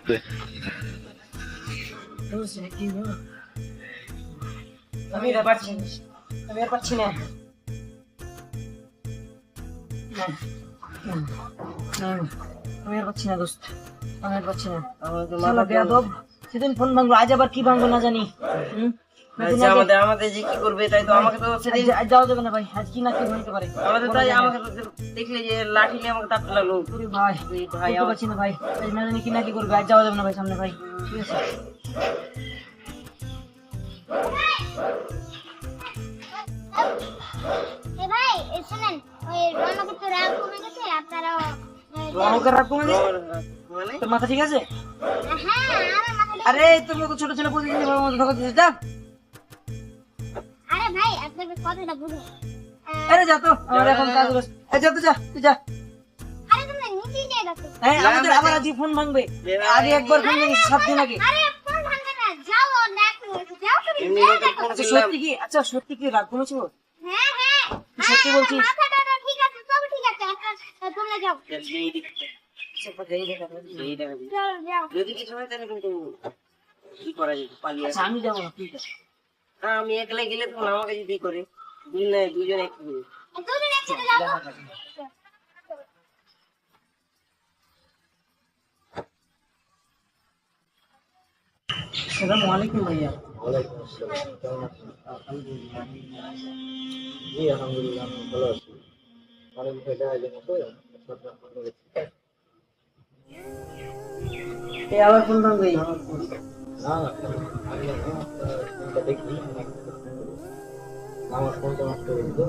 তুই আমি আর পারছি না, আমি আর পারছি না। আমি আর পারছি না দোস্ত, আমি আর পারছি না। শালা বেয়াদব, সেদিন ফোন ভাঙলো, আজ আবার কি ভাঙলো না জানি। আমাদের যে কি করবে, তাই তো আমাকে তো সেদিন আজ যাওয়া যাবে না ভাই, আজ কি না কি হইতে পারে আমাদের। তাই আমাকে তো দেখলে যে লাঠি নিয়ে আমাকে তাড়তে লাগলো। ভাই ভাই আর পারছি না ভাই, আজ না জানি কি না কি করবে, আজ যাওয়া যাবে না ভাই সামনে ভাই। ঠিক আছে ভাই শুনেন, ওই রনকে তো রাগ কমে গেছে, আপনারাও রনকের রাগ কমে গেছে মানে? তোর মাথা ঠিক আছে? হ্যাঁ আমার মাথা। আরে তুমি তো ছোট ছেলে প্রতিদিন এভাবে মতো ধোকা দিতে যা। আরে ভাই আপনার কথাটা বুঝুন। আরে যা তো, আমার এখন কাজ রয়েছে। এই যা তো, যা তুই যা। আরে তুমি নিচেই যাই দেখো। হ্যাঁ আমাদের আবার আজ ফোন ভাঙবে, আগে একবার ফোন ভেঙেছে 7 দিন আগে। আরে ফোন ভাঙবে না, যাও দেখো, যাও তুমি দেখো। আচ্ছা সত্যি কি, আচ্ছা সত্যি কি রাগ কমেছে ওর? হ্যাঁ হ্যাঁ সত্যি বলছিস? মাথাটা ঠিক আছে, সব ঠিক আছে, আপনারা তোমরা যাও। যাও যাও। যদি কিছু হয় তাহলে কিন্তু কি করা যায়, পালিয়ে। আচ্ছা আমি যাবো না, ঠিক আছে। আমি একলা গেলে তখন আমাকে যদি করে দুজন একটু দুজন একসাথে যাও। আসসালামু আলাইকুম ভাইয়া। ওয়ালাইকুম আসসালাম, কেমন আছেন? জি আলহামদুলিল্লাহ আমি ভালো আছি। অনেক বিষয়টা আয়োজন তো এই আবার ফোন ভাঙবে। না না আমি ফোনটা দেখি, আমার ফোনটা নষ্ট হয়ে গেল।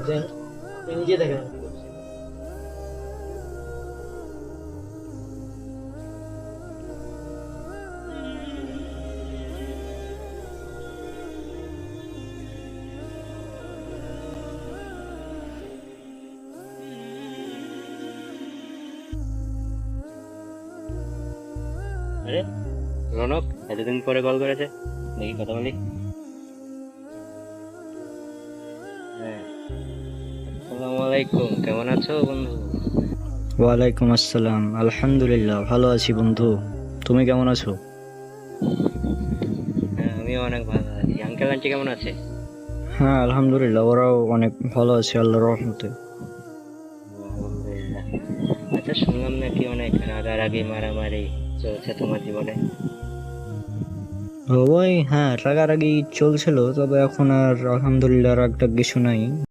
দেন আপনি নিজে দেখেন আমি কি করছি। আরে রনক এতদিন পরে কল করেছে, দেখি কথা বলি। হ্যাঁ আসসালামু আলাইকুম, কেমন আছো বন্ধু? ওয়ালাইকুম আসসালাম, আলহামদুলিল্লাহ ভালো আছি বন্ধু, তুমি কেমন আছো? হ্যাঁ আমিও অনেক ভালো আছি। আঙ্কেল আন্টি কেমন আছে? হ্যাঁ আলহামদুলিল্লাহ, ওরাও অনেক ভালো আছে আল্লাহর রহমতে। আলহামদুলিল্লাহ। আচ্ছা শুনলাম নাকি অনেক রাগারাগি মারামারি চলছে তোমার জীবনে? ওই হ্যাঁ রাগারাগি চলছিল, তবে এখন আর আলহামদুলিল্লাহ রাগটা কিছু নাই।